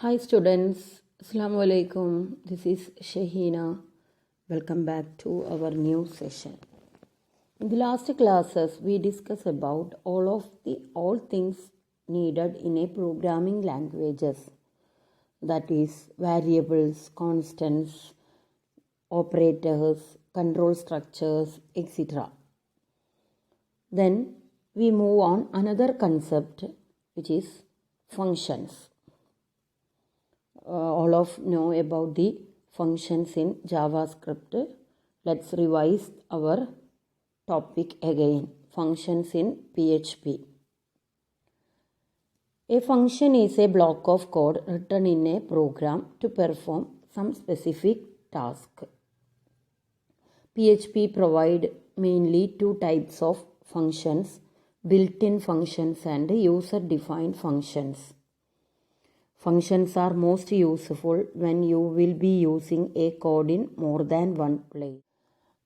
Hi students, Assalamu alaikum. This is Shahina. Welcome back to our new session. In the last classes, we discussed about all things needed in a programming languages. That is variables, constants, operators, control structures, etc. Then we move on another concept which is functions. All of know about the functions in JavaScript. Let's revise our topic again. Functions in PHP. A function is a block of code written in a program to perform some specific task. PHP provide mainly two types of functions, built-in functions and user-defined functions. Functions are most useful when you will be using a code in more than one place.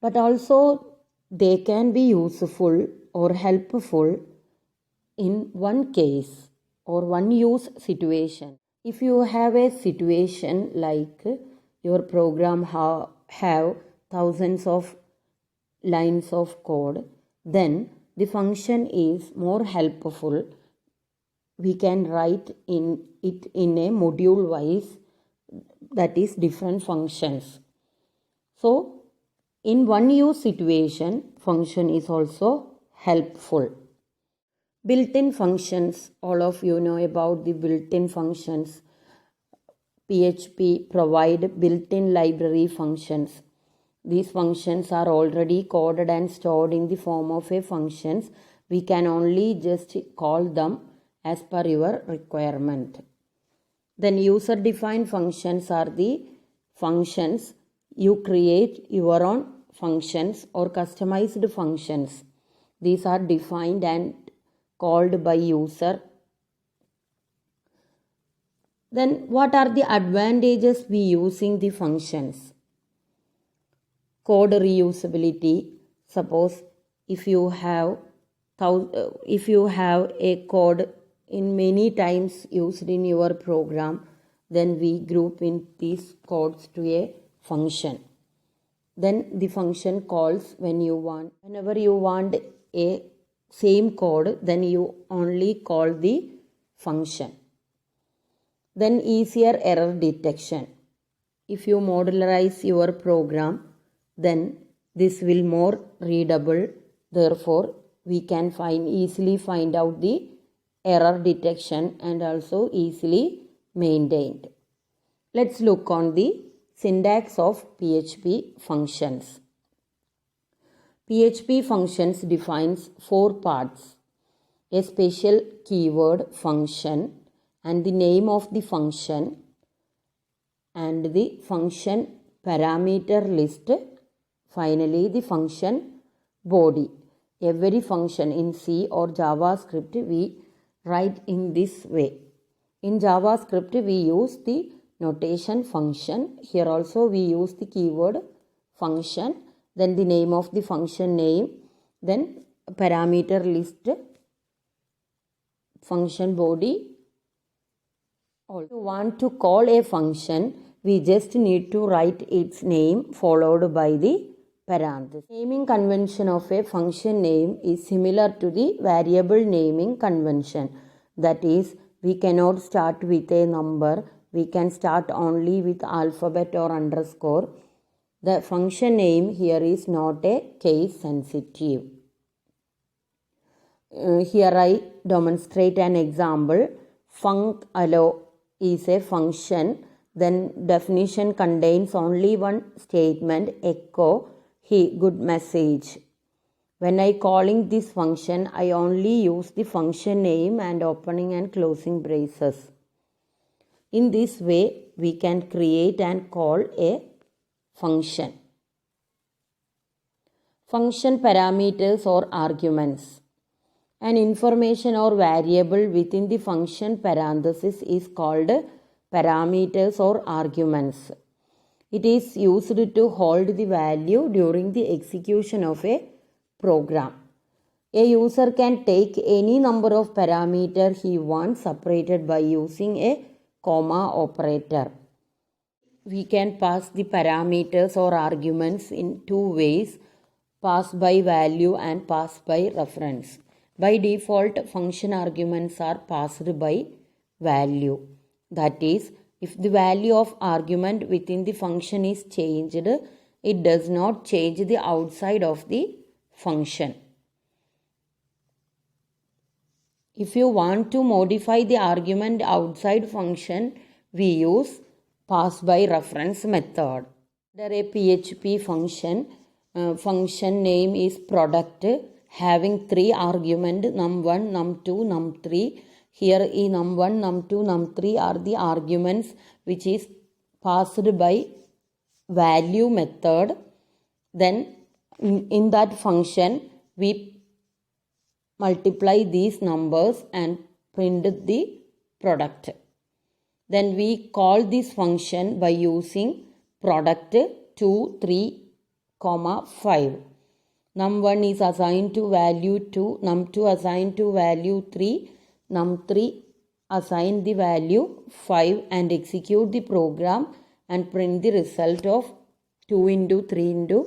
But also they can be useful or helpful in one case or one use situation. If you have a situation like your program have thousands of lines of code, then the function is more helpful. We can write it in a module wise, that is different functions. So in one use situation, function is also helpful. Built-in functions, all of you know about the built-in functions. PHP provide built-in library functions. These functions are already coded and stored in the form of a functions. We can only just call them as per your requirement. Then user-defined functions are the functions you create your own functions or customized functions. These are defined and called by user. Then what are the advantages we using the functions? Code reusability. Suppose if you have a code in many times used in your program, then we group in these codes to a function. Then the function calls whenever you want a same code, then you only call the function. Then easier error detection. If you modularize your program, then this will more readable. Therefore, we can easily find out the error detection and also easily maintained. Let's look on the syntax of PHP functions. PHP functions defines four parts: a special keyword function and the name of the function and the function parameter list, finally the function body. Every function in C or JavaScript we write in this way. In JavaScript we use the notation function. Here also we use the keyword function, then the name of the function name, then parameter list, function body. If you want to call a function, we just need to write its name followed by the parenthesis. Naming convention of a function name is similar to the variable naming convention. That is, we cannot start with a number. We can start only with alphabet or underscore. The function name here is not a case sensitive. Here I demonstrate an example. Func_allow is a function. Then definition contains only one statement, echo good message. When I calling this function, I only use the function name and opening and closing braces. In this way, we can create and call a function. Function parameters or arguments. An information or variable within the function parenthesis is called parameters or arguments. It is used to hold the value during the execution of a program. A user can take any number of parameters he wants separated by using a comma operator. We can pass the parameters or arguments in two ways, pass by value and pass by reference. By default, function arguments are passed by value. That is, if the value of argument within the function is changed, it does not change the outside of the function. If you want to modify the argument outside function, we use pass by reference method. Under a PHP function, function name is product, having three arguments num1, num2, num3. Here num1, num2, num3 are the arguments which is passed by value method. Then in that function we multiply these numbers and print the product. Then we call this function by using product 2, 3, 5. Num1 is assigned to value 2, num2 assigned to value 3, num3 assign the value 5 and execute the program and print the result of 2 into 3 into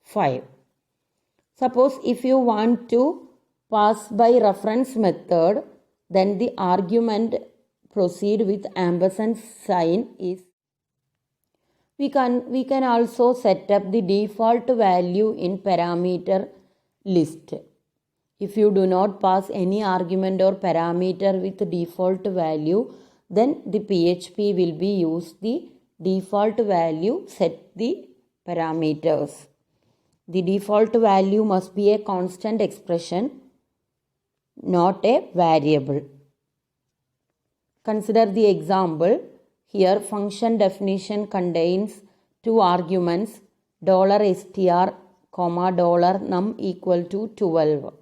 5. Suppose if you want to pass by reference method, then the argument proceed with ampersand sign is. We can also set up the default value in parameter list. If you do not pass any argument or parameter with default value, then the PHP will be use the default value, set the parameters. The default value must be a constant expression, not a variable. Consider the example. Here function definition contains two arguments $str, $num equal to 12.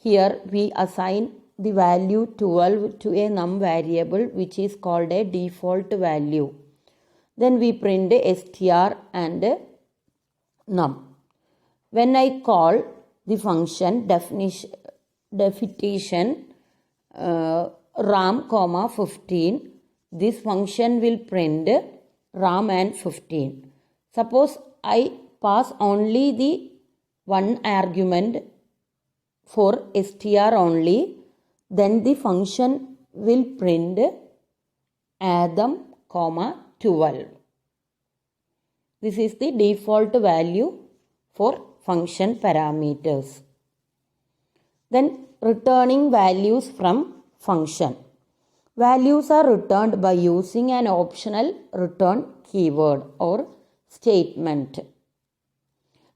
Here we assign the value 12 to a num variable which is called a default value. Then we print str and num. When I call the function definition ram, 15, this function will print ram and 15. Suppose I pass only the one argument for str only, then the function will print Adam, 12. This is the default value for function parameters. Then returning values from function. Values are returned by using an optional return keyword or statement.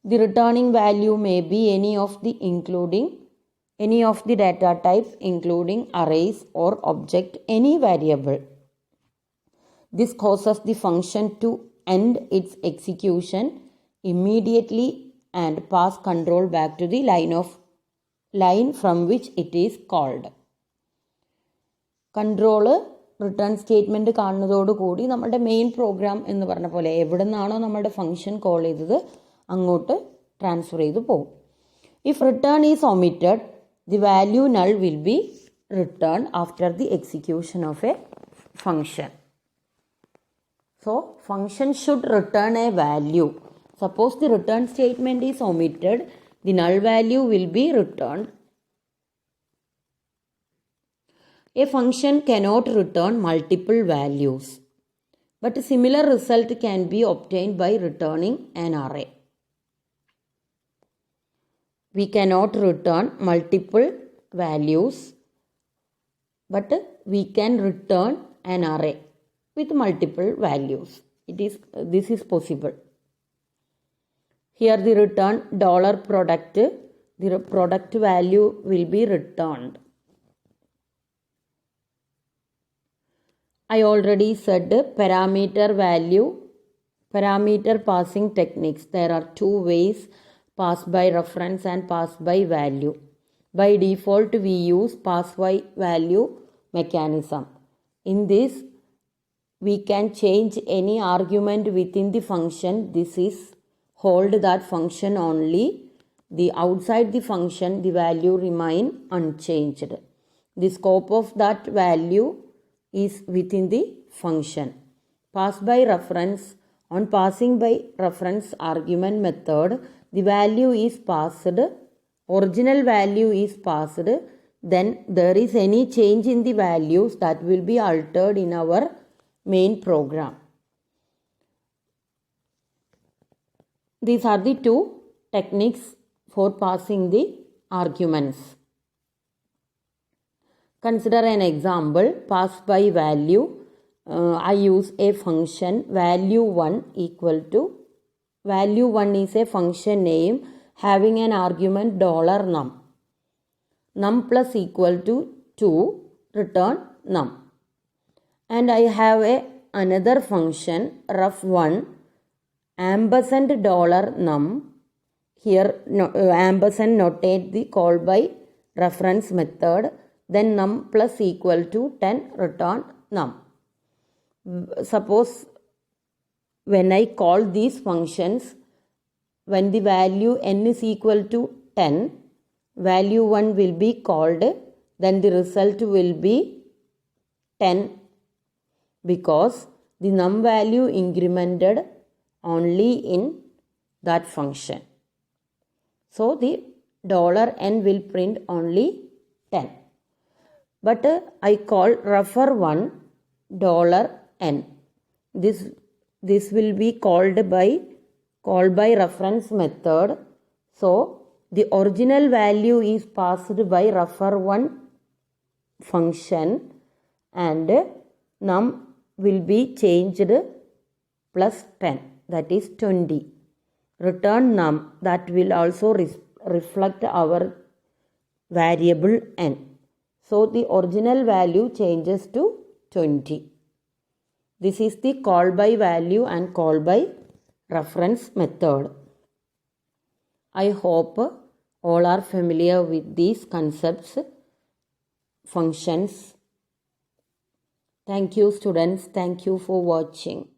The returning value may be any of the data types including arrays or object, any variable. This causes the function to end its execution immediately and pass control back to the line from which it is called. Control return statement കാണുന്നതോടുകൂടി നമ്മുടെ main programme എന്ന് പറഞ്ഞ പോലെ എവിടെ നിന്നാണോ നമ്മുടെ function call ചെയ്തത് അങ്ങോട്ട് ട്രാൻസ്ഫർ ചെയ്ത് പോകും. If return is omitted, the value null will be return after the execution of A function. So function should return A value. Suppose the return statement is omitted, the null value will be returned. A function cannot return multiple values, but a similar result can be obtained by returning an array. We cannot return multiple values, but we can return an array with multiple values. This is possible. Here the return $product, the product value will be returned. I already said parameter passing techniques. There are two ways, pass by reference and pass by value. By default, we use pass by value mechanism. In this, we can change any argument within the function. This is hold that function only. The outside the function, the value remain unchanged. The scope of that value is within the function. Pass by reference. On passing by reference argument method, the value is passed, original value is passed, then there is any change in the values that will be altered in our main program. These are the two techniques for passing the arguments. Consider an example, pass by value. I use a function value 1 equal to, value 1 is a function name having an argument $num. Num plus equal to 2, return num. And I have another function ref1 ampersand $num. Here ampersand notate the call by reference method. Then num plus equal to 10, return num. Suppose when I call these functions, when the value n is equal to 10, value 1 will be called, then the result will be 10 because the num value incremented only in that function. So the $n will print only 10. But I call refer1 $n. This will be called by reference method. So the original value is passed by refer1 function and num will be changed plus 10, that is 20. Return num, that will also reflect our variable n. So the original value changes to 20. This is the call by value and call by reference method. I hope all are familiar with these concepts, functions. Thank you students. Thank you for watching.